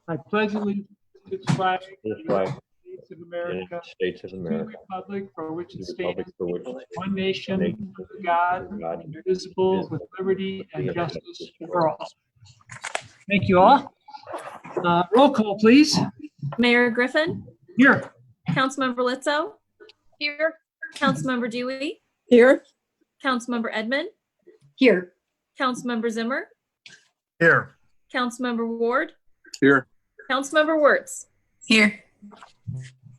I pledge allegiance to the flag of the flag United States of America, United States of to the America, republic for which it the stands, republic for which one nation, under God, indivisible, with liberty and justice for all. Thank you all. Roll call, please. Mayor Griffin, Here. Councilmember Litzo, Here. Councilmember Dewey, Here. Councilmember Edmond, Here. Councilmember Zimmer, Here. Councilmember Ward, Here. Councilmember Wirtz. Here.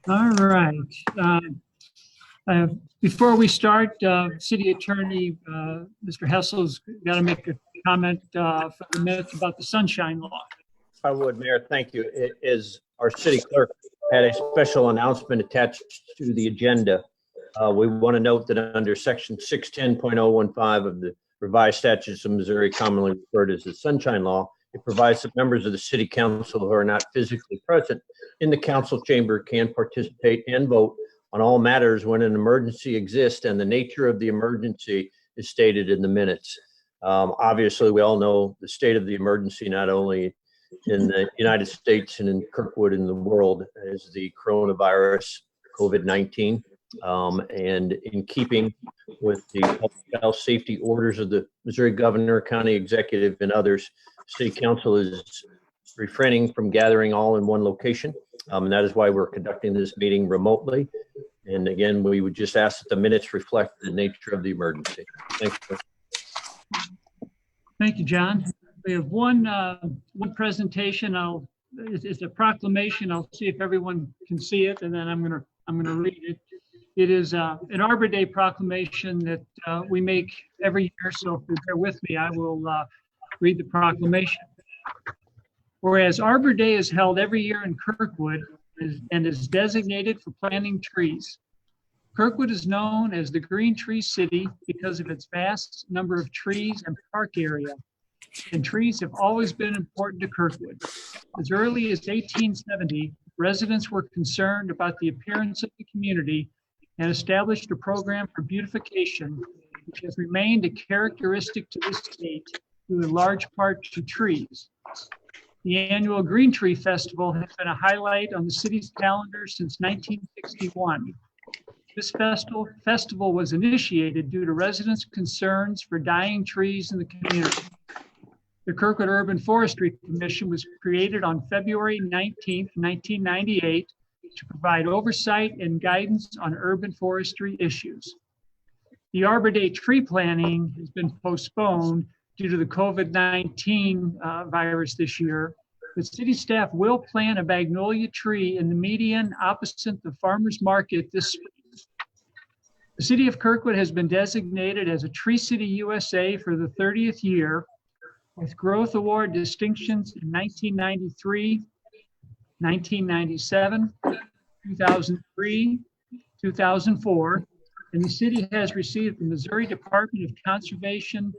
All right. Before we start, City Attorney Mr. Hessel's got to make a comment for the minutes about the Sunshine Law. I would, Mayor, thank you. It is our city clerk had a special announcement attached to the agenda. We want to note that under section 610.015 of the revised statutes of Missouri, commonly referred as the Sunshine Law, it provides that members of the city council who are not physically present in the council chamber can participate and vote on all matters when an emergency exists and the nature of the emergency is stated in the minutes. Obviously, we all know the state of the emergency, not only in the United States and in Kirkwood in the world, is the coronavirus, COVID-19. And in keeping with the public health safety orders of the Missouri governor, county executive, and others, city council is refraining from gathering all in one location. And that is why we're conducting this meeting remotely. And again, we would just ask that the minutes reflect the nature of the emergency. Thank you. Thank you, John. We have one presentation. It's a proclamation. I'll see if everyone can see it, and then I'm gonna read it. It is an Arbor Day proclamation that we make every year. So if you bear with me, I will read the proclamation. Whereas Arbor Day is held every year in Kirkwood and is designated for planting trees. Kirkwood is known as the Green Tree City because of its vast number of trees and park area. And trees have always been important to Kirkwood. As early as 1870, residents were concerned about the appearance of the community and established a program for beautification, which has remained a characteristic to this state due in large part to trees. The annual Green Tree Festival has been a highlight on the city's calendar since 1961. This festival was initiated due to residents' concerns for dying trees in the community. The Kirkwood Urban Forestry Commission was created on February 19, 1998 to provide oversight and guidance on urban forestry issues. The Arbor Day tree planting has been postponed due to the COVID-19 virus this year. The city staff will plant a magnolia tree in the median opposite the farmer's market this spring. The city of Kirkwood has been designated as a Tree City USA for the 30th year, with Growth Award distinctions in 1993, 1997, 2003, 2004, and the city has received the Missouri Department of Conservation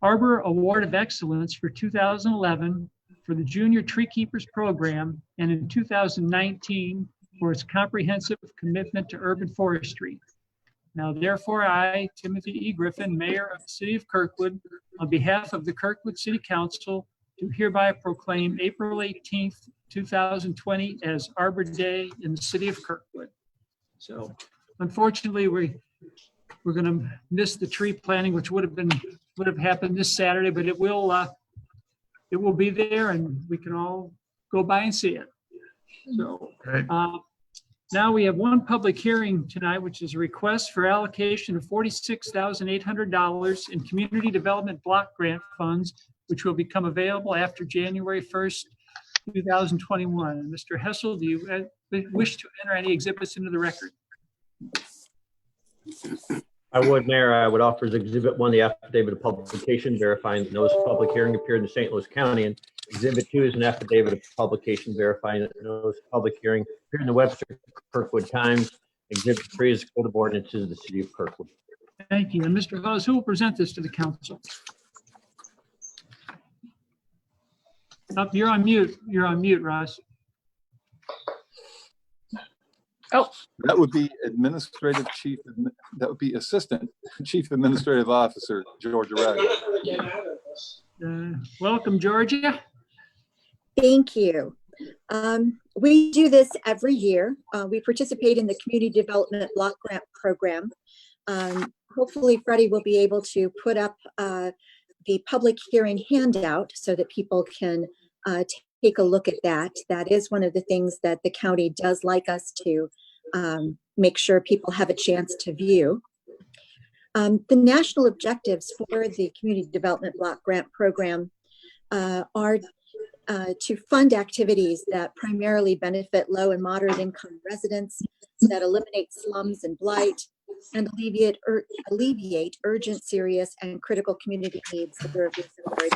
Arbor Award of Excellence for 2011 for the Junior Tree Keepers Program, and in 2019 for its comprehensive commitment to urban forestry. Now, therefore, I, Timothy E. Griffin, Mayor of the City of Kirkwood, on behalf of the Kirkwood City Council, do hereby proclaim April 18th, 2020 as Arbor Day in the City of Kirkwood. So, unfortunately, we're going to miss the tree planting, which would have happened this Saturday, but it will be there, and we can all go by and see it. So. Now we have one public hearing tonight, which is a request for allocation of $46,800 in community development block grant funds, which will become available after January 1st, 2021. And Mr. Hessel, do you wish to enter any exhibits into the record? I would, Mayor. I would offer as Exhibit 1 the affidavit of publication verifying the notice of public hearing appeared in St. Louis County, and Exhibit 2 is an affidavit of publication verifying that the notice of public hearing appeared in the Webster Kirkwood Times. Exhibit 3 is Code of Ordinances of the City of Kirkwood. Thank you. And Mr. Hawes, who will present this to the council? You're on mute. You're on mute, Ross. Oh, That would be Administrative Chief, that would be Assistant Chief Administrative Officer, Georgia Ragg. Welcome, Georgia. Thank you. We do this every year. We participate in the Community Development Block Grant Program. Hopefully Freddie will be able to put up the public hearing handout so that people can take a look at that. That is one of the things that the county does like us to make sure people have a chance to view. The national objectives for the Community Development Block Grant Program are to fund activities that primarily benefit low and moderate income residents, that eliminate slums and blight, and alleviate urgent, serious, and critical community needs that are being ignored.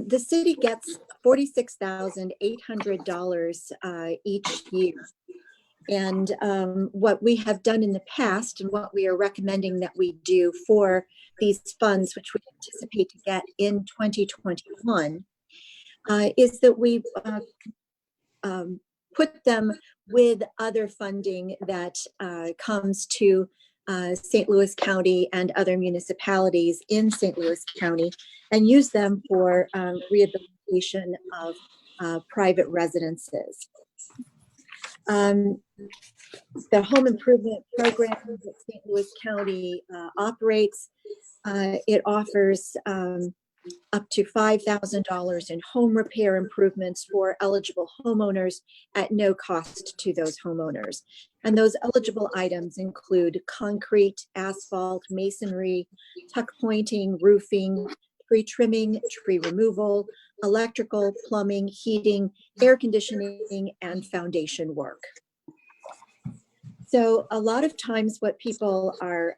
The city gets $46,800 each year. And what we have done in the past and what we are recommending that we do for these funds, which we anticipate to get in 2021, is that we put them with other funding that comes to St. Louis County and other municipalities in St. Louis County and use them for rehabilitation of private residences. The home improvement program that St. Louis County operates, it offers up to $5,000 in home repair improvements for eligible homeowners at no cost to those homeowners. And those eligible items include concrete, asphalt, masonry, tuck pointing, roofing, tree trimming, tree removal, electrical, plumbing, heating, air conditioning, and foundation work. So a lot of times what people are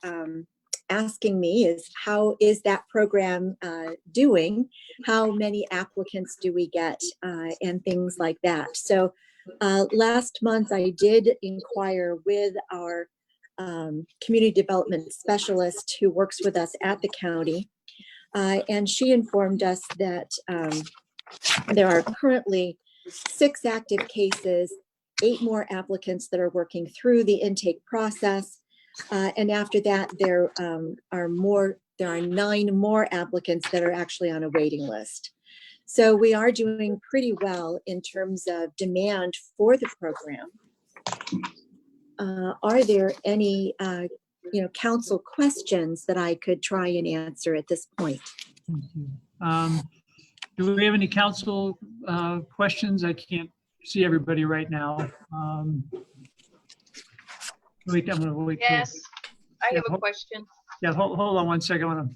asking me is, how is that program doing? How many applicants do we get, and things like that. So last month I did inquire with our community development specialist who works with us at the county, and she informed us that there are currently 6 active cases, 8 more applicants that are working through the intake process. And after that, there are 9 more applicants that are actually on a waiting list. So we are doing pretty well in terms of demand for the program. Are there any council questions that I could try and answer at this point? Do we have any council questions? I can't see everybody right now. Wait, I'm gonna wait. Yes, I have Yeah, a question. Yeah, hold on one second. I'm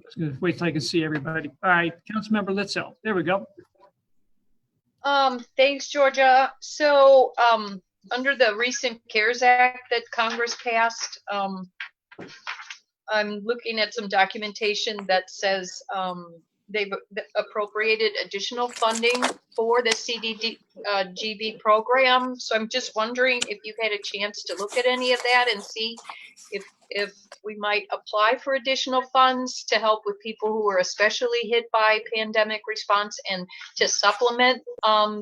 just gonna wait till I can see everybody. All right, Councilmember Litzel. There we go. Thanks, Georgia. So, under the recent CARES Act that Congress passed, I'm looking at some documentation that says they've appropriated additional funding for the CDBG program. So I'm just wondering if you've had a chance to look at any of that and see if we might apply for additional funds to help with people who are especially hit by pandemic response and to supplement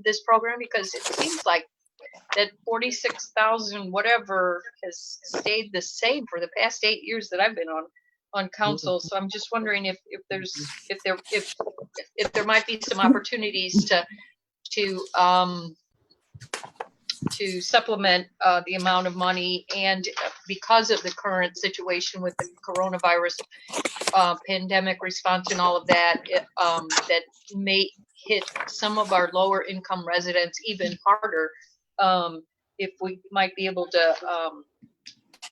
this program, because it seems like that 46,000 whatever has stayed the same for the past 8 years that I've been on council. So I'm just wondering if there might be some opportunities to supplement the amount of money, and because of the current situation with the coronavirus pandemic response and all of that, that may hit some of our lower income residents even harder. If we might be able to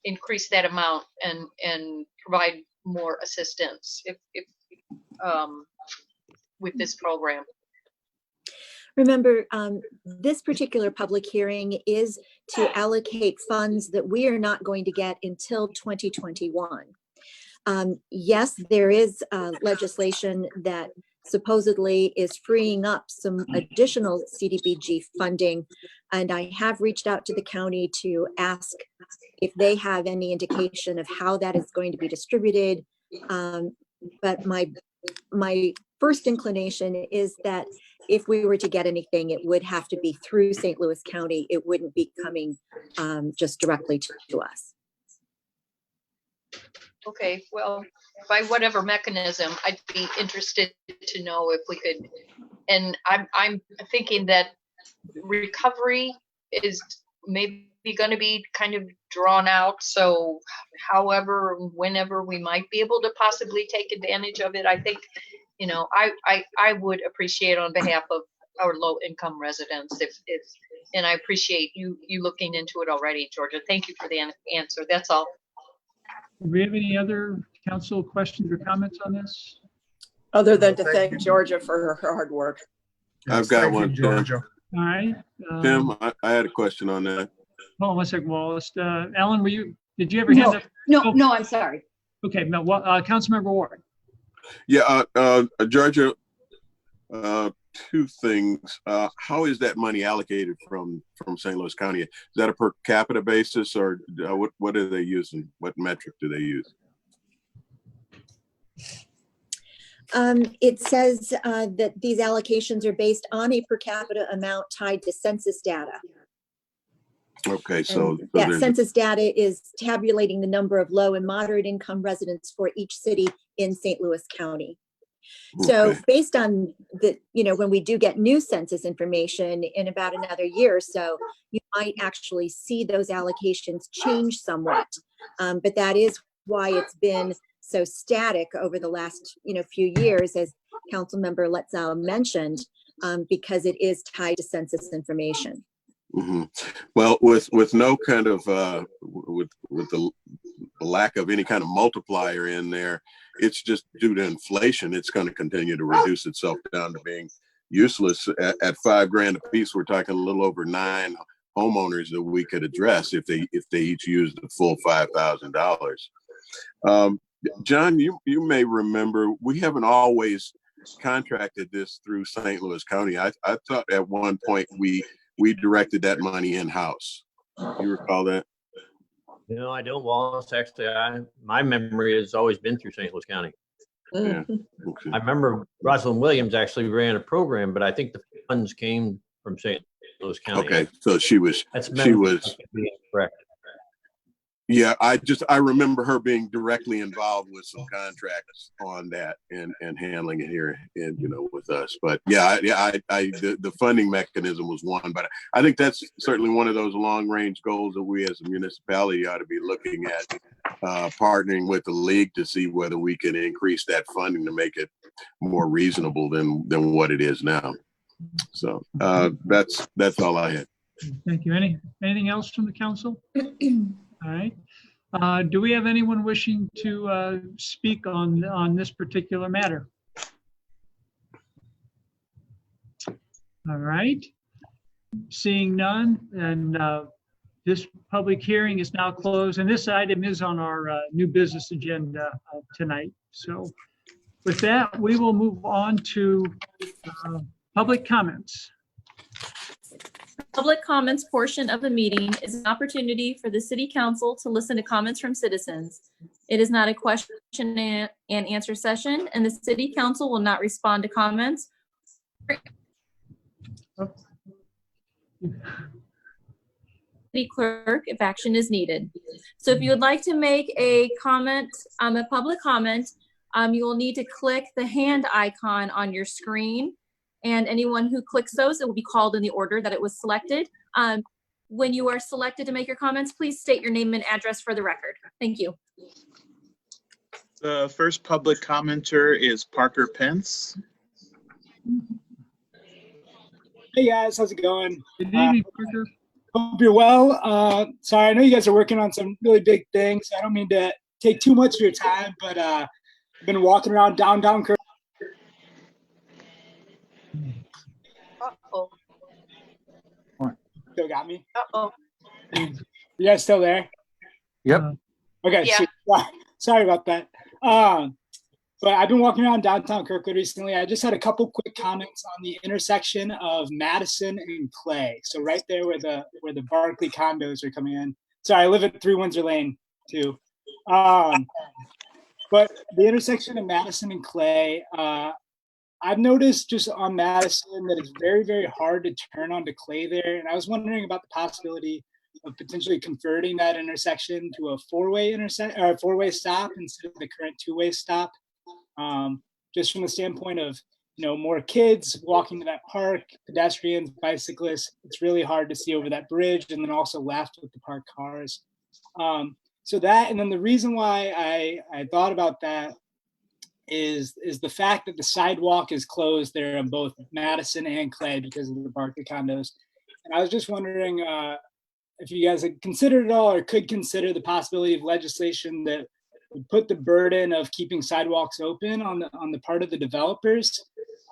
increase that amount and provide more assistance if with this program. Remember, this particular public hearing is to allocate funds that we are not going to get until 2021. Yes, there is legislation that supposedly is freeing up some additional CDBG funding, and I have reached out to the county to ask if they have any indication of how that is going to be distributed. But my first inclination is that if we were to get anything, it would have to be through St. Louis County. It wouldn't be coming just directly to us. Okay, well, by whatever mechanism, I'd be interested to know if we could and I'm thinking that recovery is maybe going to be kind of drawn out. So however, whenever we might be able to possibly take advantage of it, I think, you know, I would appreciate on behalf of our low income residents if and I appreciate you looking into it already, Georgia. Thank you for the answer. That's all. Do we have any other council questions or comments on this? Other than to thank Georgia for her hard work. I've got Thank you, one, Tim. Georgia. All right. Tim, I had a question on that. Hold on one second, Wallace. Alan, did you ever hand up? No, I'm sorry. Okay, no, Councilmember Ward. Yeah, Georgia, two things. How is that money allocated from St. Louis County? Is that a per capita basis, or what are they using? What metric do they use? It says that these allocations are based on a per capita amount tied to census data. Okay, so That census data is tabulating the number of low and moderate income residents for each city in St. Louis County. So okay. based on the, when we do get new census information in about another year or so, you might actually see those allocations change somewhat. But that is why it's been so static over the last, few years, as Councilmember Letzow mentioned, because it is tied to census information. Mm-hmm. Well, with no kind of with the lack of any kind of multiplier in there, it's just due to inflation. It's going to continue to reduce itself down to being useless. At $5,000 a piece, we're talking a little over 9 homeowners that we could address if they each used the full $5,000. John, you may remember we haven't always contracted this through St. Louis County. I thought at one point we directed that money in-house. You recall that? No, I don't, Wallace. Actually, my memory has always been through St. Louis County. Yeah. Okay. I remember Rosalind Williams actually ran a program, but I think the funds came from St. Louis County. Okay, so she was correct. Yeah, I remember her being directly involved with some contracts on that and handling it here and with us. But the funding mechanism was one. But I think that's certainly one of those long range goals that we as a municipality ought to be looking at, partnering with the league to see whether we can increase that funding to make it more reasonable than what it is now. So that's all I had. Thank you. Anything else from the council? All right. Do we have anyone wishing to speak on this particular matter? All right. Seeing none, and this public hearing is now closed, and this item is on our new business agenda tonight. So with that, we will move on to public comments. Public comments portion of the meeting is an opportunity for the city council to listen to comments from citizens. It is not a question and answer session, and the city council will not respond to comments. City clerk if action is needed. So if you would like to make a comment, a public comment, you will need to click the hand icon on your screen. And anyone who clicks those, it will be called in the order that it was selected. When you are selected to make your comments, please state your name and address for the record. Thank you. The first public commenter is Parker Pence. Hey guys, how's it going? Good evening, Parker. Hope you're well. Sorry, I know you guys are working on some really big things. I don't mean to take too much of your time, but I've been walking around downtown Kirkland. Uh-oh. Still got me? Uh-oh. You guys still there? Yep. Okay, Yeah. sorry about that. But I've been walking around downtown Kirkwood recently. I just had a couple quick comments on the intersection of Madison and Clay. So right there where the Barclay condos are coming in. Sorry, I live at 3 Windsor Lane too. But the intersection of Madison and Clay, I've noticed just on Madison that it's very, very hard to turn onto Clay there. And I was wondering about the possibility of potentially converting that intersection to a four-way stop instead of the current 2-way stop. Just from the standpoint of more kids walking to that park, pedestrians, bicyclists. It's really hard to see over that bridge, and then also left with the parked cars. So that, and then the reason why I thought about that is the fact that the sidewalk is closed there on both Madison and Clay because of the Barclay condos. And I was just wondering if you guys had considered it all or could consider the possibility of legislation that would put the burden of keeping sidewalks open on the part of the developers.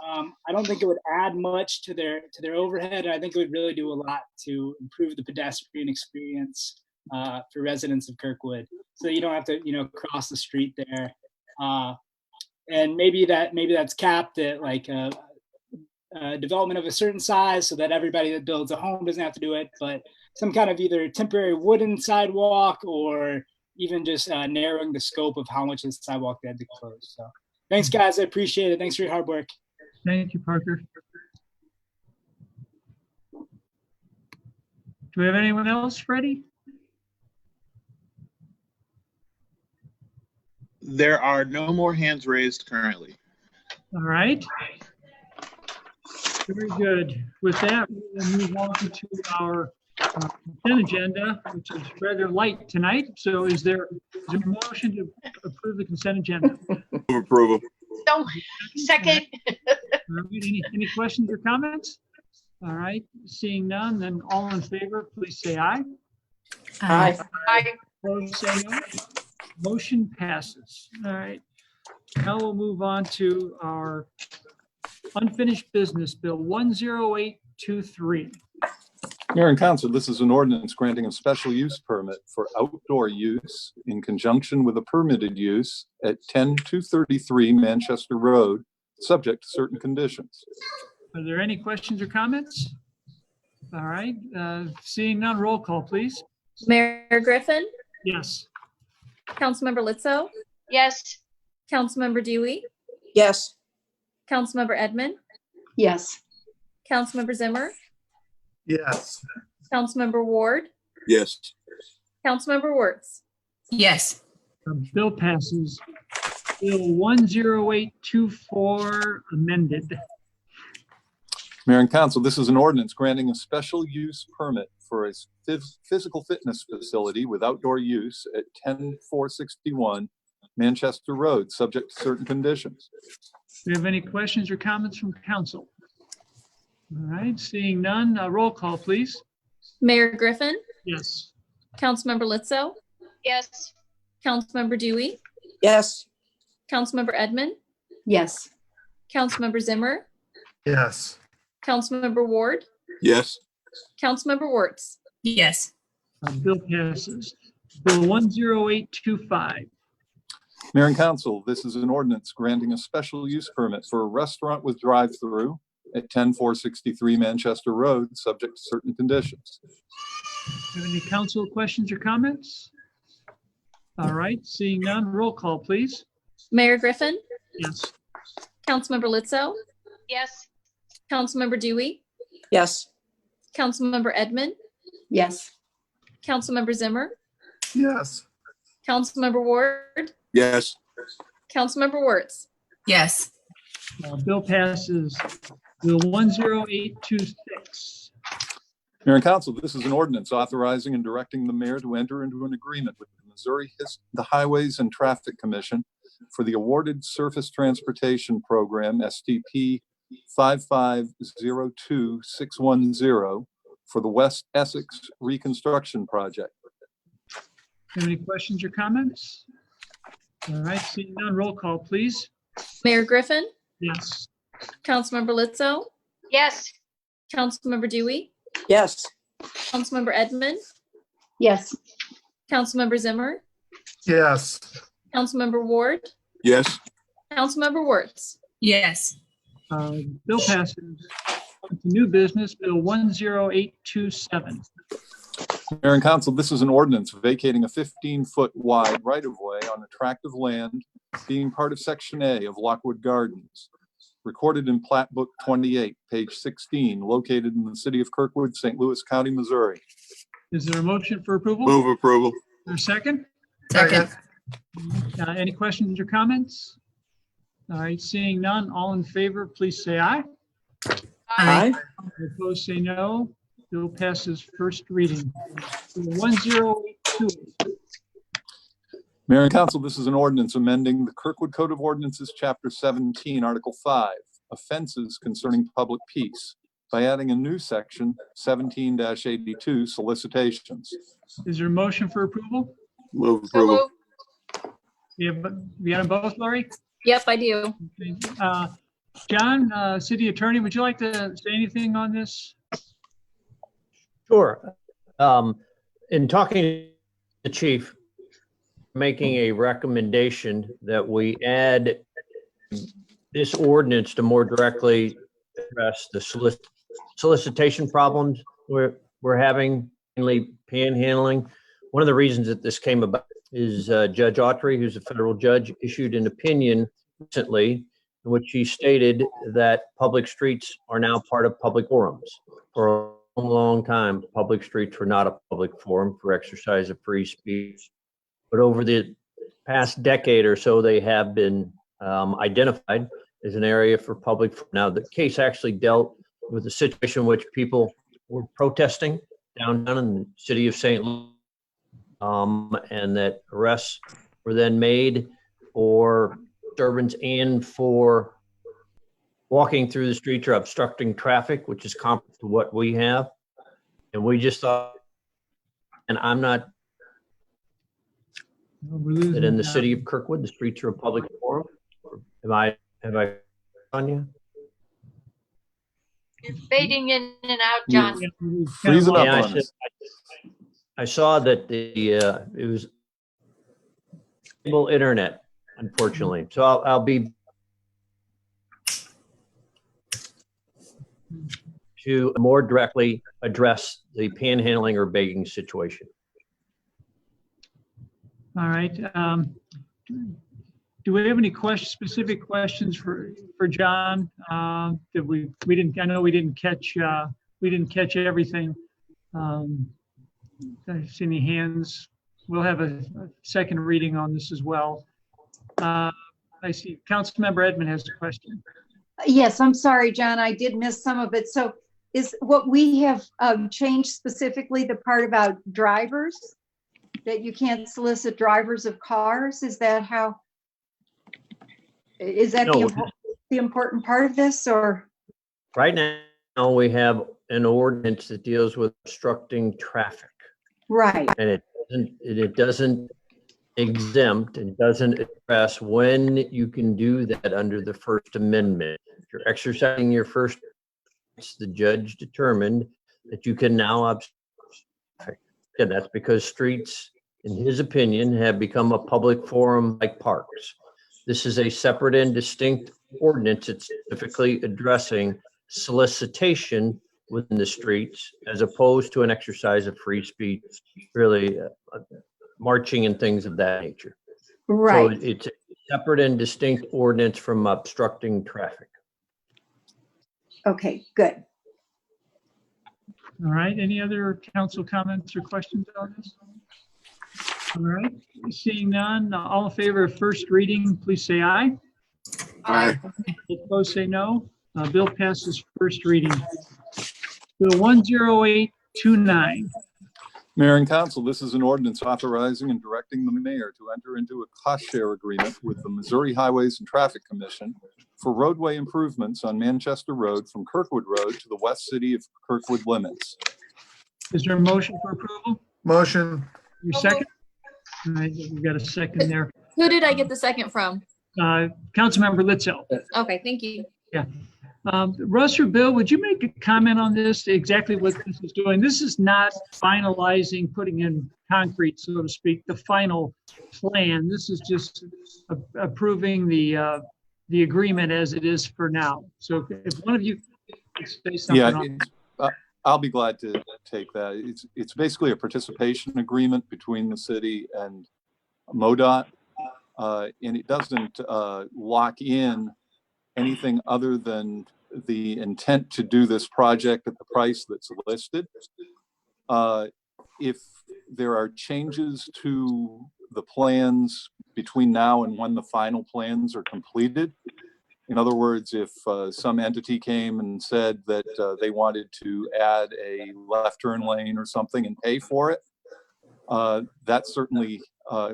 I don't think it would add much to their overhead. I think it would really do a lot to improve the pedestrian experience for residents of Kirkwood, so you don't have to cross the street there. And maybe that's capped at like a development of a certain size, so that everybody that builds a home doesn't have to do it. But some kind of either temporary wooden sidewalk or even just narrowing the scope of how much of the sidewalk they had to close. So thanks, guys. I appreciate it. Thanks for your hard work. Thank you, Parker. Do we have anyone else, Freddie? There are no more hands raised currently. All right. Very good. With that, we'll move on to our consent agenda, which is rather light tonight. So is there a motion to approve the consent agenda? Move approval. No, second. All right. Any questions or comments? All right, seeing none, then all in favor, please say aye. Aye. Aye. Opposed, say no. Motion passes. All right. Now we'll move on to our unfinished business, Bill 10823. Mayor and Council, this is an ordinance granting a special use permit for outdoor use in conjunction with a permitted use at 10233 Manchester Road, subject to certain conditions. Are there any questions or comments? All right, seeing none, roll call, please. Mayor Griffin, Yes. Councilmember Litzo, Yes. Councilmember Dewey, Yes. Councilmember Edmond, Yes. Councilmember Zimmer, Yes. Councilmember Ward, Yes. Councilmember Wertz. Yes. Bill passes. Bill 10824 amended. Mayor and Council, this is an ordinance granting a special use permit for a physical fitness facility with outdoor use at 10461 Manchester Road, subject to certain conditions. Do you have any questions or comments from council? All right, seeing none, roll call, please. Mayor Griffin, Yes. Councilmember Litzo, Yes. Councilmember Dewey, Yes. Councilmember Edmond, Yes. Councilmember Zimmer, Yes. Councilmember Ward, Yes. Councilmember Wertz. Yes. Bill passes. Bill 10825. Mayor and Council, this is an ordinance granting a special use permit for a restaurant with drive-through at 10463 Manchester Road, subject to certain conditions. Have any council questions or comments? All right, seeing none, roll call, please. Mayor Griffin, Yes. Councilmember Litzo, Yes. Councilmember Dewey, Yes. Councilmember Edmond, Yes. Councilmember Zimmer, Yes. Councilmember Ward, Yes. Councilmember Wertz. Yes. Bill passes. Bill 10826. Mayor and Council, this is an ordinance authorizing and directing the mayor to enter into an agreement with the the Highways and Traffic Commission for the awarded Surface Transportation Program, STP 5502610, for the West Essex Reconstruction Project. Have any questions or comments? All right, seeing none, roll call, please. Mayor Griffin, Yes. Councilmember Litzo, Yes. Councilmember Dewey, Yes. Councilmember Edmond, Yes. Councilmember Zimmer, Yes. Councilmember Ward, Yes. Councilmember Wertz. Yes. Bill passes. On to new business, Bill 10827. Mayor and Council, this is an ordinance vacating a 15-foot wide right-of-way on a tract of land being part of Section A of Lockwood Gardens, recorded in Plat Book 28, page 16, located in the city of Kirkwood, St. Louis County, Missouri. Is there a motion for approval? Move approval. Or a second? Second. Any questions or comments? All right, seeing none, all in favor, please say aye. Aye. Opposed, say no. Bill passes first reading. 1082. Mayor and Council, this is an ordinance amending the Kirkwood Code of Ordinances, Chapter 17, Article 5, Offenses Concerning Public Peace, by adding a new section, 17-82, Solicitations. Is there a motion for approval? Move So approval. moved. You got them both, Lori? Yep, I do. Okay. John, City Attorney, would you like to say anything on this? Sure. In talking to the chief, making a recommendation that we add this ordinance to more directly address the solicitation problems we're having, mainly panhandling. One of the reasons that this came about is Judge Autry, who's a federal judge, issued an opinion recently in which he stated that public streets are now part of public forums. For a long time, public streets were not a public forum for exercise of free speech. But over the past decade or so, they have been identified as an area for public. Now, the case actually dealt with a situation in which people were protesting downtown in the city of St. Louis, and that arrests were then made for disturbance and for walking through the streets or obstructing traffic, which is comparable to what we have. And we just thought, and I'm not, that in the city of Kirkwood, the streets are a public forum. Have I on you? You're fading in and out, John. Freezing up Yeah, on us. I saw that it was cable internet, unfortunately. So I'll be to more directly address the panhandling or begging situation. All right. Do we have any specific questions for John? That we didn't. I know we didn't catch everything. I see any hands? We'll have a second reading on this as well. I see Councilmember Edmund has a question. Yes, I'm sorry, John. I did miss some of it. So is what we have changed specifically the part about drivers, that you can't solicit drivers of cars? Is that how? Is that No. the important part of this, or? Right now, we have an ordinance that deals with obstructing traffic. Right. And it doesn't exempt and doesn't address when you can do that under the First Amendment. If you're exercising your first rights, the judge determined that you can now obstruct traffic. And that's because streets, in his opinion, have become a public forum like parks. This is a separate and distinct ordinance. It's specifically addressing solicitation within the streets as opposed to an exercise of free speech, really marching and things of that nature. Right. So it's a separate and distinct ordinance from obstructing traffic. Okay, good. All right. Any other council comments or questions on this? All right. Seeing none, all in favor of first reading, please say aye. Aye. Opposed, say no. Bill passes first reading. Bill 10829. Mayor and Council, this is an ordinance authorizing and directing the mayor to enter into a cost share agreement with the Missouri Highways and Traffic Commission for roadway improvements on Manchester Road from Kirkwood Road to the west city of Kirkwood limits. Is there a motion for approval? Motion. Your second? All right, we've got a second there. Who did I get the second from? Councilmember Litzel. Okay, thank you. Russ or Bill, would you make a comment on this, exactly what this is doing? This is not finalizing, putting in concrete, so to speak, the final plan. This is just approving the agreement as it is for now. So if one of you could say something on I'll be glad to take that. It's basically a participation agreement between the city and MoDOT, and it doesn't lock in anything other than the intent to do this project at the price that's listed. If there are changes to the plans between now and when the final plans are completed. In other words, if some entity came and said that they wanted to add a left turn lane or something and pay for it, that's certainly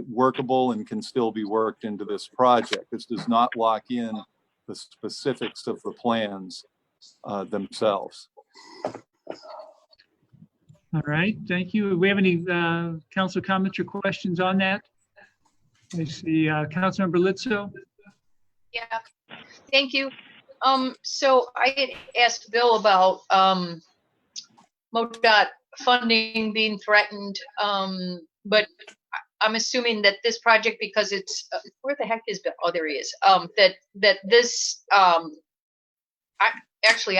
workable and can still be worked into this project. This does not lock in the specifics of the plans themselves. All right, thank you. Do we have any council comments or questions on that? I see Councilmember Litzo. Yeah, thank you. So I had asked Bill about MoDOT funding being threatened, but I'm assuming that this project, because it's where the heck is Bill? Oh, there he is. That this I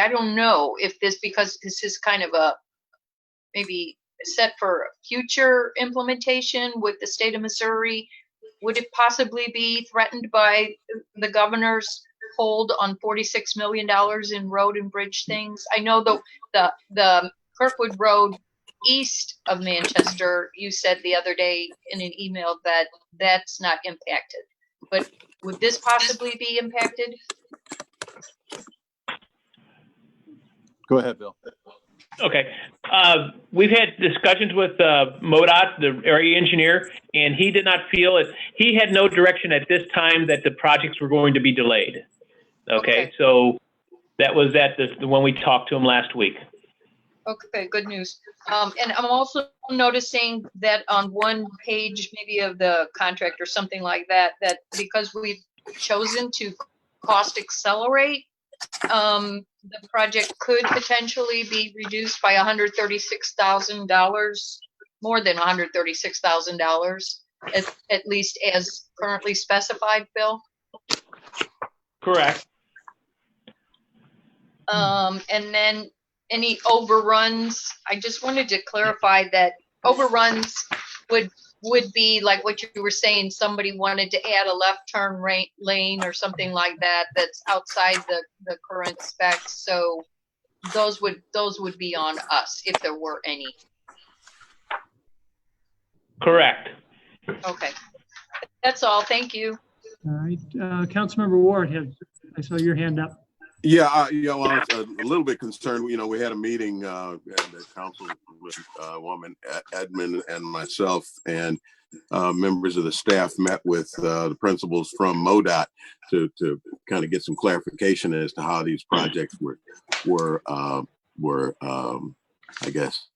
don't know if this, because this is kind of a maybe set for future implementation with the state of Missouri. Would it possibly be threatened by the governor's hold on $46 million in road and bridge things? I know the Kirkwood Road east of Manchester, you said the other day in an email that that's not impacted, but would this possibly be impacted? Go ahead, Bill. Okay. We've had discussions with MoDOT, the area engineer, and he did not feel it. He had no direction at this time that the projects were going to be delayed. Okay. So that was when we talked to him last week. Okay, good news. And I'm also noticing that on one page, maybe of the contract or something like that, that because we've chosen to cost accelerate, the project could potentially be reduced by $136,000, more than $136,000, at least as currently specified, Bill? Correct. And then any overruns, I just wanted to clarify that overruns would be like what you were saying, somebody wanted to add a left turn lane or something like that that's outside the current specs. So those would be on us if there were any. Correct. Okay. That's all. Thank you. All right, Councilmember Ward, I saw your hand up. Yeah, I was a little bit concerned. We had a meeting at the council with woman Edmund and myself, and members of the staff met with the principals from MoDOT to kind of get some clarification as to how these projects were I guess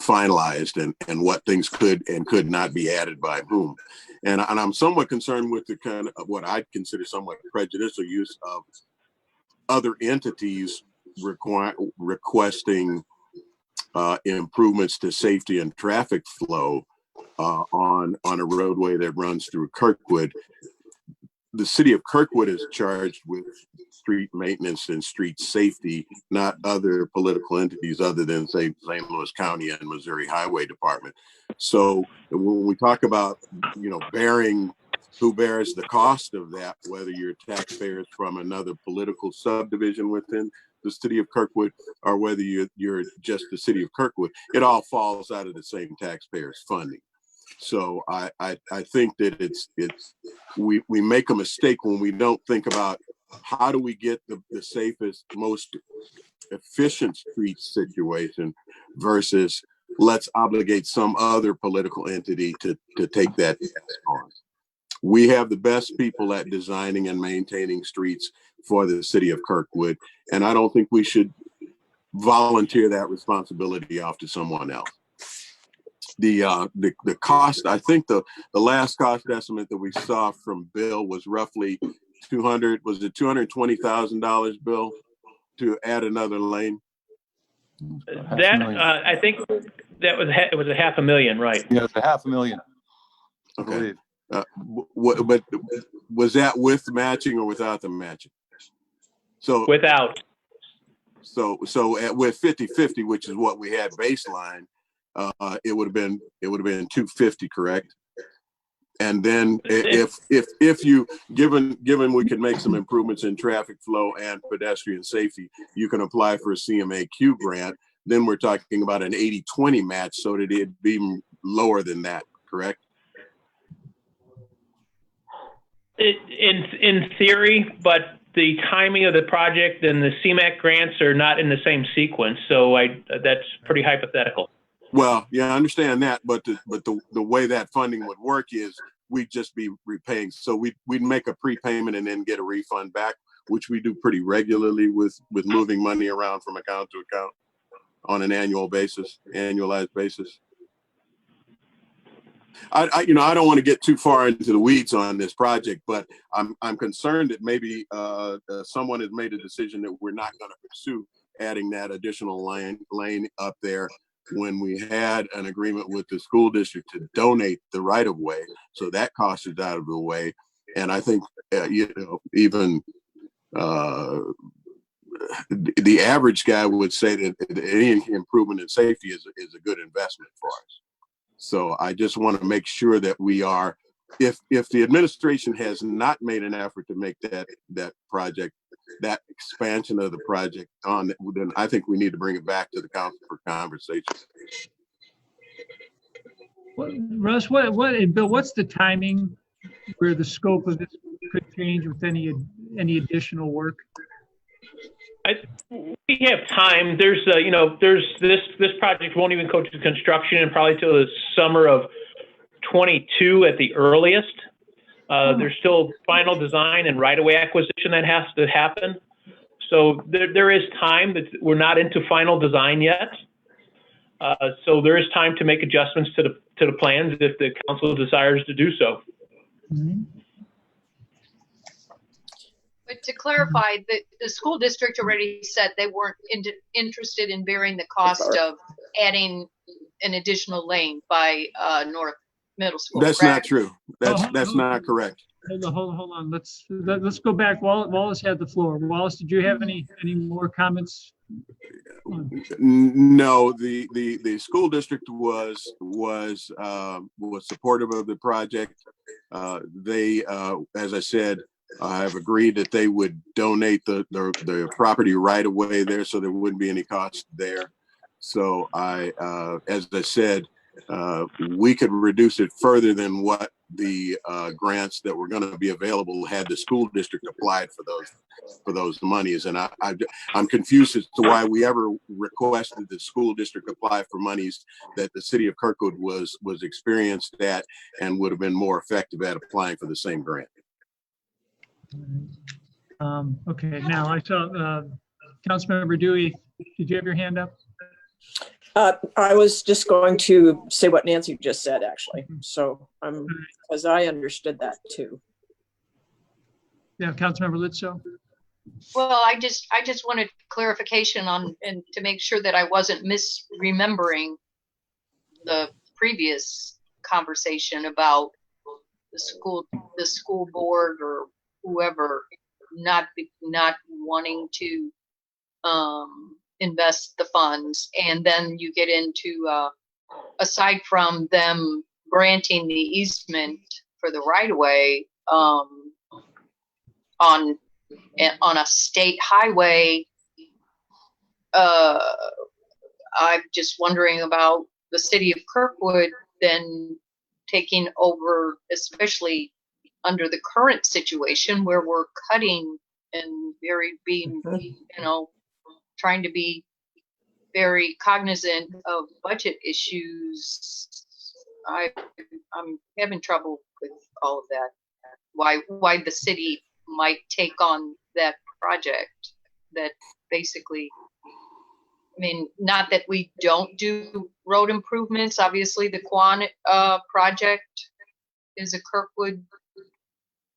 finalized and what things could and could not be added by whom. And I'm somewhat concerned with the kind of what I'd consider somewhat prejudicial use of other entities requesting improvements to safety and traffic flow on a roadway that runs through Kirkwood. The city of Kirkwood is charged with street maintenance and street safety, not other political entities other than, say, St. Louis County and Missouri Highway Department. So when we talk about, who bears the cost of that, whether you're taxpayers from another political subdivision within the city of Kirkwood or whether you're just the city of Kirkwood, it all falls out of the same taxpayers' funding. So I think that we make a mistake when we don't think about how do we get the safest, most efficient street situation versus let's obligate some other political entity to take that on. We have the best people at designing and maintaining streets for the city of Kirkwood, and I don't think we should volunteer that responsibility off to someone else. The cost, I think the last cost estimate that we saw from Bill was roughly $220,000, Bill, to add another lane? I think it was $500,000, right? Yeah, it's $500,000. Okay. But was that with matching or without the matching? So without. So with 50-50, which is what we had baseline, it would have been $250, correct? And then if you given we could make some improvements in traffic flow and pedestrian safety, you can apply for a CMAQ grant. Then we're talking about an 80-20 match, so that it'd be lower than that, correct? In theory, but the timing of the project and the CMAQ grants are not in the same sequence, so that's pretty hypothetical. Well, yeah, I understand that, but the way that funding would work is we'd just be repaying. So we'd make a prepayment and then get a refund back, which we do pretty regularly with moving money around from account to account on an annualized basis. I don't want to get too far into the weeds on this project, but I'm concerned that maybe someone has made a decision that we're not going to pursue adding that additional lane up there when we had an agreement with the school district to donate the right of way. So that cost is out of the way. And I think, even the average guy would say that any improvement in safety is a good investment for us. So I just want to make sure that we are, if the administration has not made an effort to make that project, that expansion of the project on, then I think we need to bring it back to the council for conversation. Russ, and Bill, what's the timing where the scope of this could change with any additional work? We have time. There's this project won't even go to construction and probably till the summer of 22 at the earliest. There's still final design and right-of-way acquisition that has to happen. So there is time, that we're not into final design yet. So there is time to make adjustments to the plans if the council desires to do so. Mm-hmm. But to clarify, the school district already said they weren't interested in bearing the cost of adding an additional lane by North Middle School. That's correct? not true. That's not correct. Hold on. Let's go back. Wallace had the floor. Wallace, did you have any more comments? No, the school district was supportive of the project. They, as I said, have agreed that they would donate the property right away there, so there wouldn't be any cost there. So as I said, we could reduce it further than what the grants that were going to be available had the school district applied for those monies. And I'm confused as to why we ever requested the school district apply for monies that the city of Kirkwood was experienced at and would have been more effective at applying for the same grant. Okay, now I saw Councilmember Dewey. Did you have your hand up? I was just going to say what Nancy just said, actually. So as I understood that too. Yeah, Councilmember Litso. Well, I just wanted clarification on, and to make sure that I wasn't misremembering the previous conversation about the school board or whoever not wanting to invest the funds, and then you get into aside from them granting the easement for the right of way on a state highway, I'm just wondering about the city of Kirkwood then taking over, especially under the current situation where we're cutting and trying to be very cognizant of budget issues. I'm having trouble with all of that. Why the city might take on that project that basically, I mean, not that we don't do road improvements. Obviously, the Quan project is a Kirkwood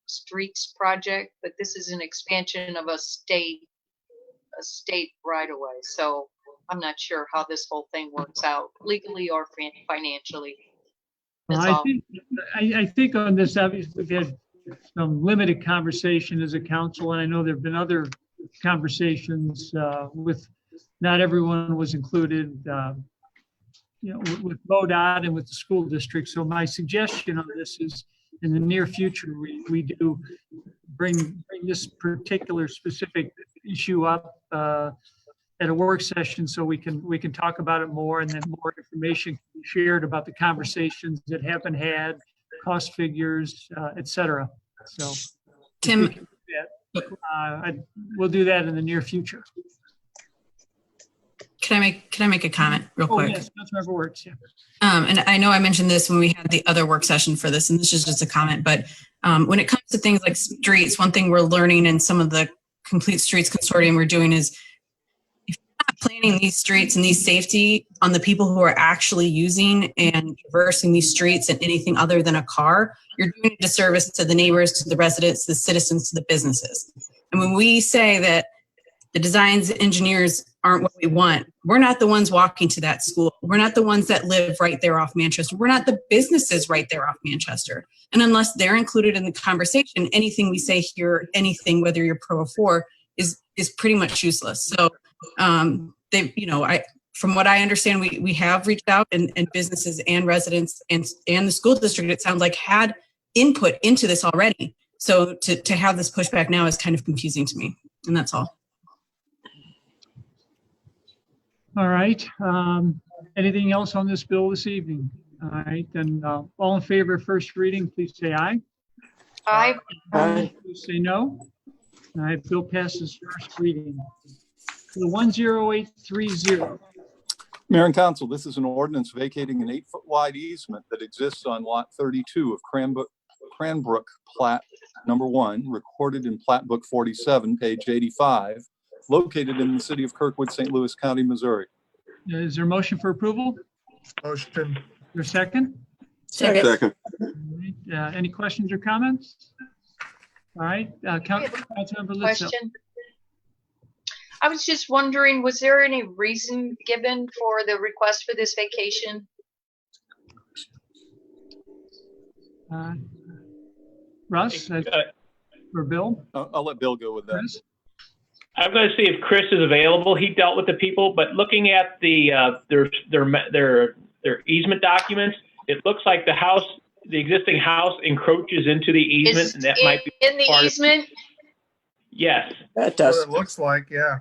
streets project, but this is an expansion of a state right away. So I'm not sure how this whole thing works out legally or financially. Well, I think on this, obviously, we've had some limited conversation as a council, and I know there have been other conversations with not everyone was included, with MoDOT and with the school district. So my suggestion on this is, in the near future, we do bring this particular specific issue up at a work session, so we can talk about it more, and then more information can be shared about the conversations that have been had, cost figures, et cetera. So Tim, if we can do that, we'll do that in the near future. can I make a comment real Oh, quick? yes, Councilmember Wertz, yeah. And I know I mentioned this when we had the other work session for this, and this is just a comment, but when it comes to things like streets, one thing we're learning in some of the Complete Streets Consortium we're doing is if you're not planning these streets and these safety on the people who are actually using and traversing these streets and anything other than a car, you're doing a disservice to the neighbors, to the residents, to the citizens, to the businesses. And when we say that the designs engineers aren't what we want, we're not the ones walking to that school. We're not the ones that live right there off Manchester. We're not the businesses right there off Manchester. And unless they're included in the conversation, anything we say here, anything, whether you're pro or for, is pretty much useless. So from what I understand, we have reached out, and businesses and residents and the school district, it sounds like, had input into this already. So to have this pushback now is kind of confusing to me, and that's all. All right. Anything else on this bill this evening? All right, then all in favor of first reading, please say aye. Aye. Please say no. All right, bill passes first reading. The 10830. Mayor and Council, this is an ordinance vacating an 8-foot wide easement that exists on Lot 32 of Cranbrook Plat Number 1, recorded in Plat Book 47, page 85, located in the city of Kirkwood, St. Louis County, Missouri. Is there a motion for approval? Motion. Your second? Second. All right, any questions or comments? All right, Councilmember Litzel. Question. I was just wondering, was there any reason given for the request for this vacation? Russ, for Bill? I'll let Bill go with that. Chris? I'm going to see if Chris is available. He dealt with the people, but looking at the their easement documents, it looks like the existing house encroaches into the easement, and that might be in the part easement. Yes, That That's does. what it looks like, yeah.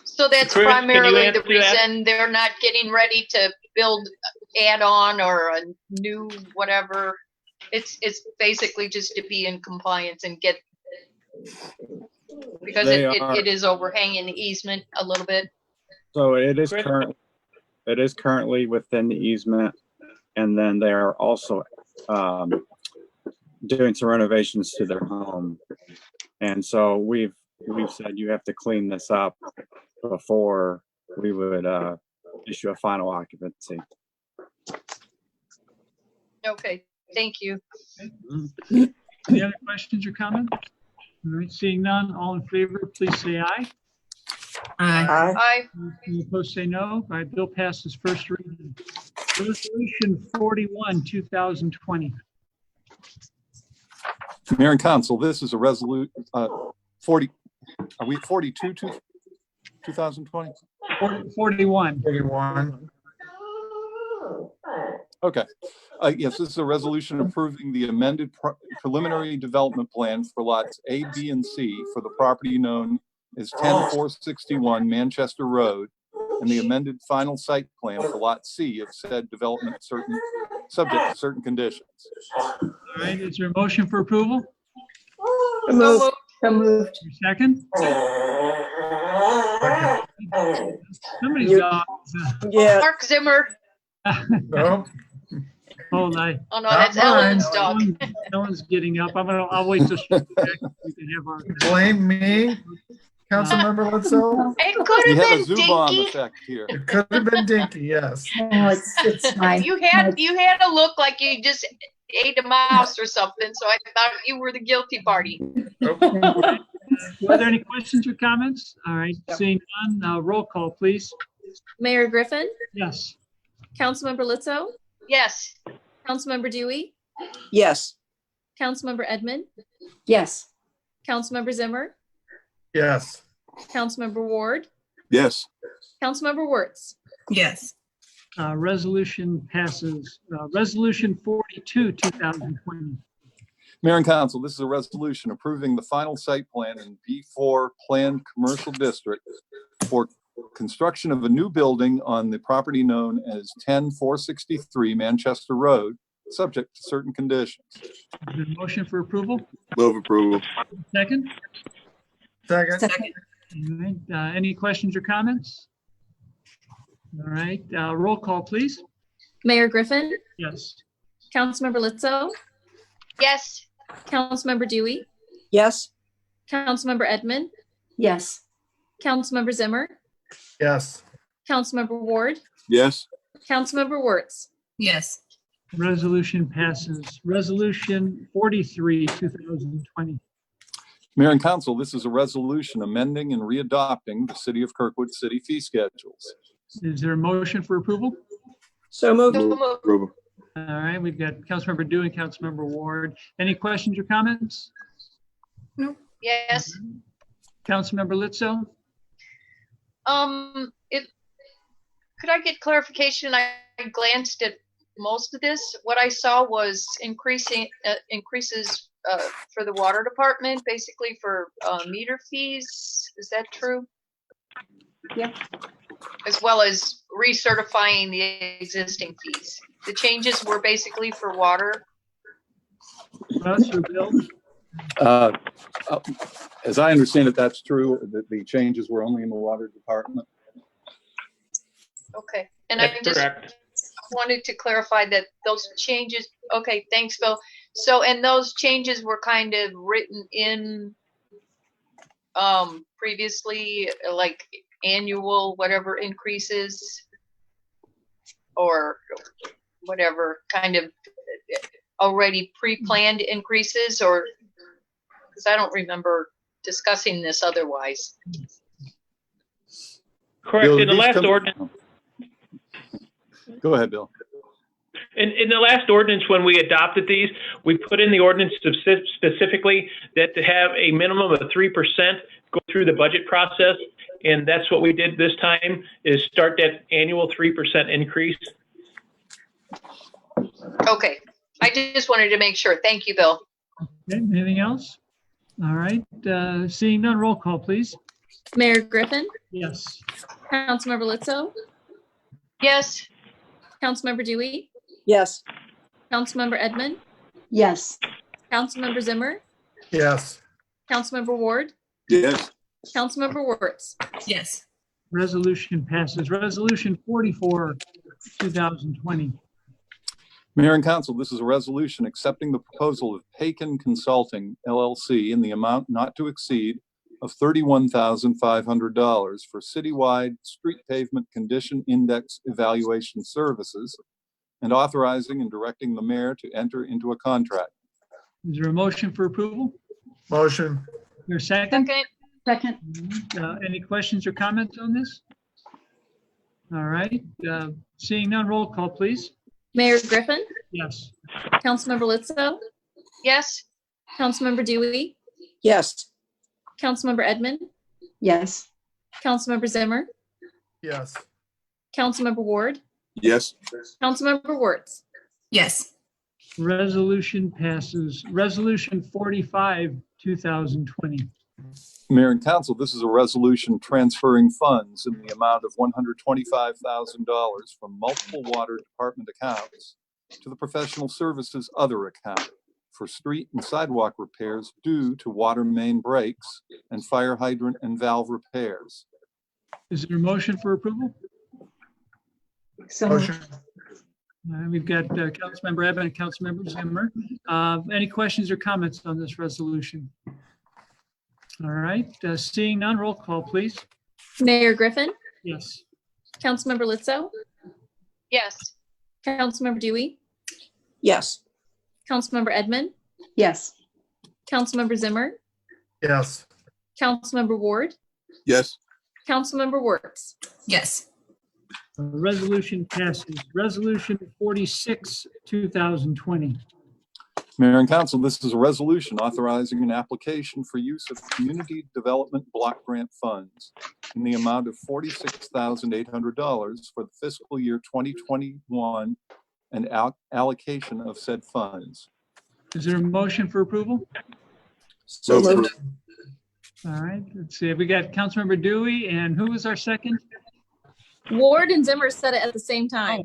So that's Chris, can you primarily the answer that? reason they're not getting ready to build add-on or a new whatever. It's basically just to be in compliance and get, because it is overhanging the easement a little bit. So it is Chris? currently within the easement, and then they are also doing some renovations to their home. And so we've said you have to clean this up before we would issue a final occupancy. Okay, thank you. Any other questions or comments? All right, seeing none, all in favor, please say aye. Aye. Aye. Any opposed, say no. All right, bill passes first reading. Resolution 41, 2020. Mayor and Council, this is a resolution, 40, are we at 42, 2020? 41. 31. Okay. Yes, this is a resolution approving the amended preliminary development plan for lots A, B, and C for the property known as 10461 Manchester Road, and the amended final site plan for lot C of said development subject to certain conditions. All right, is there a motion for approval? So moved. Your second? Somebody's got. Yeah. Mark Zimmer. No, Hold on. Oh no, that's Ellen's dog. No one's getting up. I'll wait till she gets back. We can have our. blame me, Councilmember Litzel. It could We have have a been Zubon Dinky. effect here. It could have been Dinky, yes. It's my, You had to look like you just ate a mouse or something, so I thought you were the guilty party. Are there any questions or comments? All right, seeing none, roll call, please. Mayor Griffin, Yes. Councilmember Litzo, Yes. Councilmember Dewey, Yes. Councilmember Edmund, yes, Councilmember Zimmer, Yes. Councilmember Ward, Yes. Councilmember Wertz. Yes. Resolution passes. Resolution 42, 2020. Mayor and Council, this is a resolution approving the final site plan in B4 Planned Commercial District for construction of a new building on the property known as 10463 Manchester Road, subject to certain conditions. Is there a motion for approval? Move approval. Second? Second. All right, any questions or comments? All right, roll call, please. Mayor Griffin, Yes. Councilmember Lizzo, Yes. Councilmember Dewey, Yes. Councilmember Edmond, Yes. Councilmember Zimmer, Yes. Councilmember Ward, Yes. Councilmember Wertz. Yes. Resolution passes. Resolution 43, 2020. Mayor and Council, this is a resolution amending and readopting the City of Kirkwood city fee schedules. Is there a motion for approval? So moved. Move approval. All right, we've got Councilmember Dewey and Councilmember Ward. Any questions or comments? Yes. Councilmember Lizzo? Could I get clarification? I glanced at most of this. What I saw was increases for the water department, basically for meter fees. Is that true? Yeah. As well as recertifying the existing fees. The changes were basically for water. Russ or Bill? As I understand it, that's true, that the changes were only in the water department. Okay, and That's I just correct. wanted to clarify that those changes, okay, thanks, Bill. So, and those changes were kind of written in previously, like annual whatever increases or whatever kind of already pre-planned increases, or because I don't remember discussing this otherwise. Correct. Bill, In the these last come- ordinance, Go ahead, Bill. in the last ordinance, when we adopted these, we put in the ordinance specifically that to have a minimum of 3% go through the budget process. And that's what we did this time, is start that annual 3% increase. Okay, I just wanted to make sure. Thank you, Bill. Okay, anything else? All right, seeing none, roll call, please. Mayor Griffin, Yes. Councilmember Lizzo, Yes. Councilmember Dewey, Yes. Councilmember Edmond, Yes. Councilmember Zimmer, Yes. Councilmember Ward, Yes. Councilmember Wertz. Yes. Resolution passes. Resolution 44, 2020. Mayor and Council, this is a resolution accepting the proposal of Paikin Consulting LLC in the amount not to exceed of $31,500 for citywide street pavement condition index evaluation services and authorizing and directing the mayor to enter into a contract. Is there a motion for approval? Motion. Is there a second? Second. Second. Any questions or comments on this? All right, seeing none, roll call, please. Mayor Griffin, Yes. Councilmember Lizzo, Yes. Councilmember Dewey, Yes. Councilmember Edmond, Yes. Councilmember Zimmer, Yes. Councilmember Ward, Yes. Councilmember Wertz. Yes. Resolution passes. Resolution 45, 2020. Mayor and Council, this is a resolution transferring funds in the amount of $125,000 from multiple water department accounts to the professional services other account for street and sidewalk repairs due to water main breaks and fire hydrant and valve repairs. Is there a motion for approval? So Motion. We've got Councilmember Evan and Councilmember Zimmer. Any questions or comments on this resolution? All right, seeing none, roll call, please. Mayor Griffin, Yes. Councilmember Lizzo, Yes. Councilmember Dewey, Yes. Councilmember Edmond, yes. Councilmember Zimmer, Yes. Councilmember Ward, Yes. Councilmember Wertz. Yes. Resolution passes. Resolution 46, 2020. Mayor and Council, this is a resolution authorizing an application for use of community development block grant funds in the amount of $46,800 for the fiscal year 2021 and allocation of said funds. Is there a motion for approval? So moved. All right, let's see. We got Councilmember Dewey, and who was our second? Ward and Zimmer said it at the same time.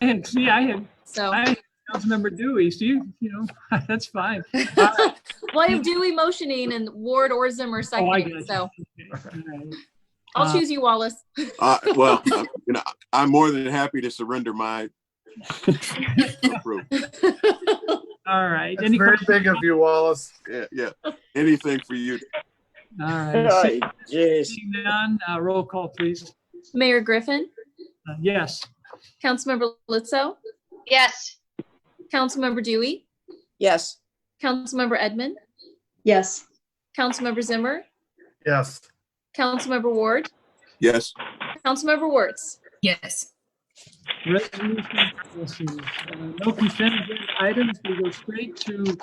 And see, I had So, no Councilmember Dewey, so that's fine. Well, I have Dewey motioning and Ward or Zimmer Oh, I seconding, got so you. Okay, all right. I'll choose you, Wallace. Well, I'm more than happy to surrender my approval. All right. It's very big of you, Wallace. Yeah. Anything for you. All right. Jeez. Seeing none, roll call, please. Mayor Griffin, Yes. Councilmember Lizzo, Yes. Councilmember Dewey, Yes. Councilmember Edmund, Yes. Councilmember Zimmer, Yes. Councilmember Ward, Yes. Councilmember Wertz. Yes. Resolution policies. No consent agenda items. We go straight to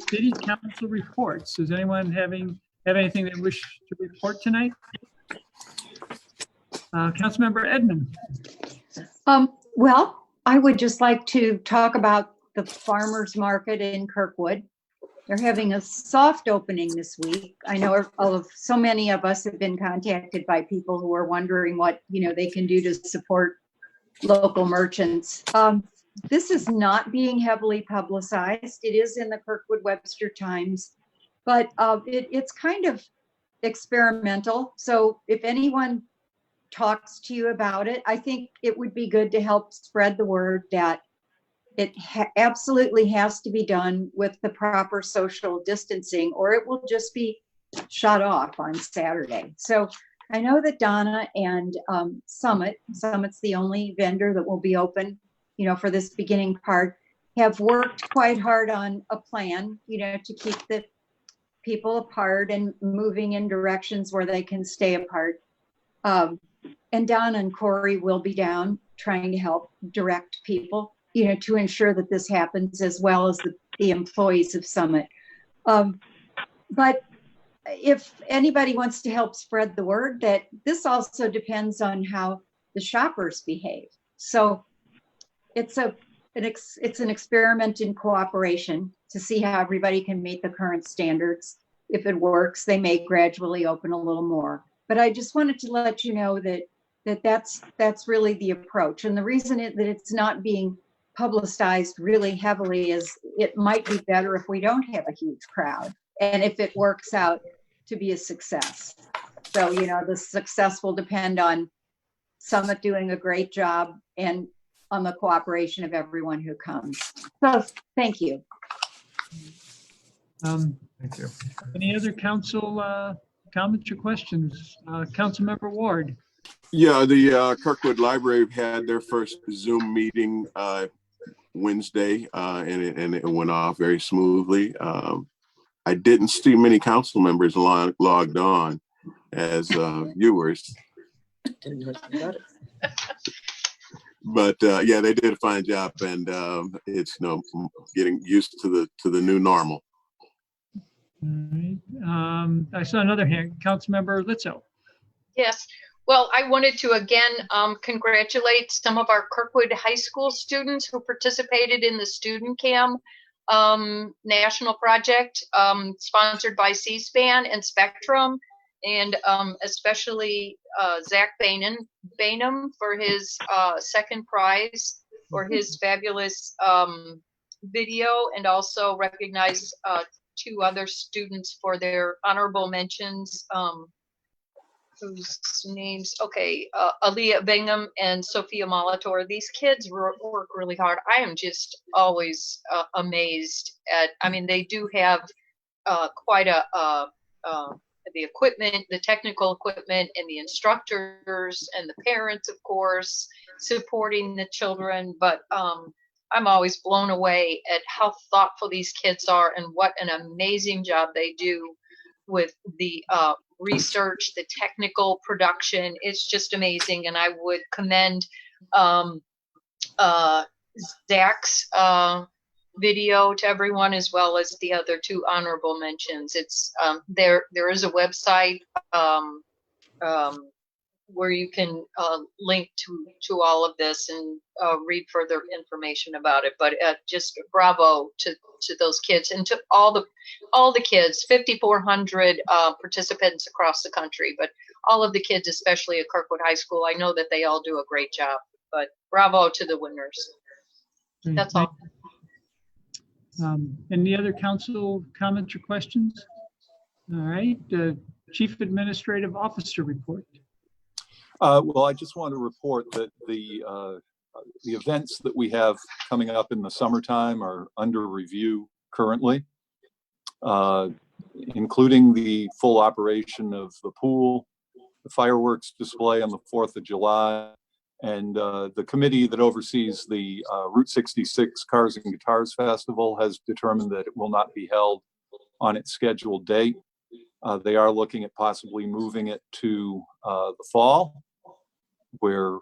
city council reports. Does anyone have anything they wish to report tonight? Councilmember Edmund. Well, I would just like to talk about the farmers market in Kirkwood. They're having a soft opening this week. I know so many of us have been contacted by people who are wondering what, they can do to support local merchants. This is not being heavily publicized. It is in the Kirkwood Webster Times, but it's kind of experimental. So if anyone talks to you about it, I think it would be good to help spread the word that it absolutely has to be done with the proper social distancing, or it will just be shut off on Saturday. So I know that Donna and Summit's the only vendor that will be open, for this beginning part, have worked quite hard on a plan, to keep the people apart and moving in directions where they can stay apart. And Donna and Corey will be down trying to help direct people, to ensure that this happens, as well as the employees of Summit. But if anybody wants to help spread the word, that this also depends on how the shoppers behave. So it's an experiment in cooperation to see how everybody can meet the current standards. If it works, they may gradually open a little more. But I just wanted to let you know that's really the approach. And the reason that it's not being publicized really heavily is it might be better if we don't have a huge crowd, and if it works out to be a success. So, the success will depend on Summit doing a great job and on the cooperation of everyone who comes. So thank you. Thank you. Any other council comments or questions? Councilmember Ward. Yeah, the Kirkwood Library had their first Zoom meeting Wednesday, and it went off very smoothly. I didn't see many council members logged on as viewers. But yeah, they did a fine job, and it's getting used to the new normal. All right. I saw another hand, Councilmember Lizzo. Yes. Well, I wanted to again congratulate some of our Kirkwood High School students who participated in the Student Cam national project sponsored by C-SPAN and Spectrum, and especially Zach Bainham for his second prize for his fabulous video, and also recognize two other students for their honorable mentions. Whose names, Aaliyah Bingham and Sophia Molitor. These kids work really hard. I am just always amazed at, they do have quite the equipment, the technical equipment, and the instructors and the parents, of course, supporting the children. But I'm always blown away at how thoughtful these kids are and what an amazing job they do with the research, the technical production. It's just amazing. And I would commend Zach's video to everyone, as well as the other two honorable mentions. It's there is a website where you can link to all of this and read further information about it. But just bravo to those kids and to all the kids, 5,400 participants across the country, but all of the kids, especially at Kirkwood High School. I know that they all do a great job, but bravo to the winners. That's all. Any other council comments or questions? All right, Chief Administrative Officer report. Well, I just want to report that the events that we have coming up in the summertime are under review currently, including the full operation of the pool, the fireworks display on the 4th of July, and the committee that oversees the Route 66 Cars and Guitars Festival has determined that it will not be held on its scheduled date. They are looking at possibly moving it to the fall, where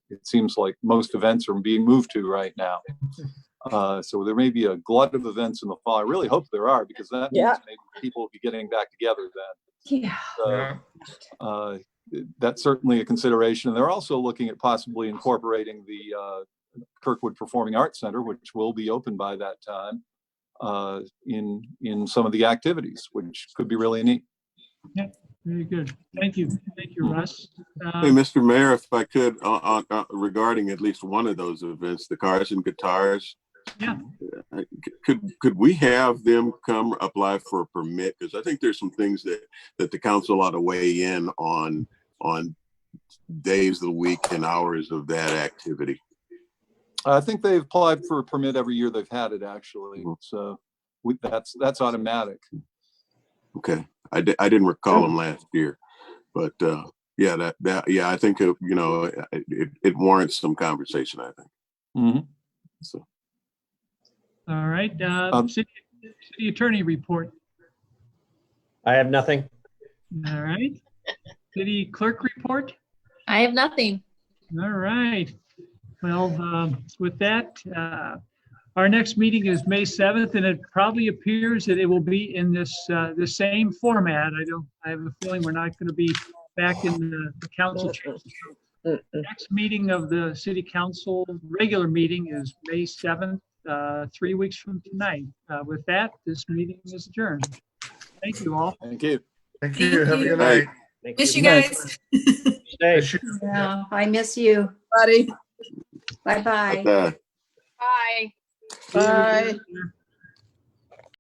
it seems like most events are being moved to right now. So there may be a glut of events in the fall. I really hope there are, because that means maybe people will be getting back together then. Yeah. That's certainly a consideration. They're also looking at possibly incorporating the Kirkwood Performing Arts Center, which will be open by that time, in some of the activities, which could be really neat. Yeah, very good. Thank you. Thank you, Russ. Hey, Mr. Mayor, if I could, regarding at least one of those events, the Cars and Guitars. Yeah. Could we have them come apply for a permit? Because I think there's some things that the council ought to weigh in on days of the week and hours of that activity. I think they've applied for a permit every year they've had it, actually. So that's automatic. Okay, I didn't recall them last year, but yeah, yeah, I think it warrants some conversation, I think. Mm-hmm. So. All right, city attorney report. I have nothing. All right, city clerk report. I have nothing. All right. Well, with that, our next meeting is May 7th, and it probably appears that it will be in this the same format. I have a feeling we're not going to be back in the council chamber. The next meeting of the city council regular meeting is May 7th, 3 weeks from tonight. With that, this meeting is adjourned. Thank you all. Thank you. Thank you. Have a good night. Miss you guys. Stay. Yeah, I miss you. Buddy. Bye-bye. But, Bye. Bye.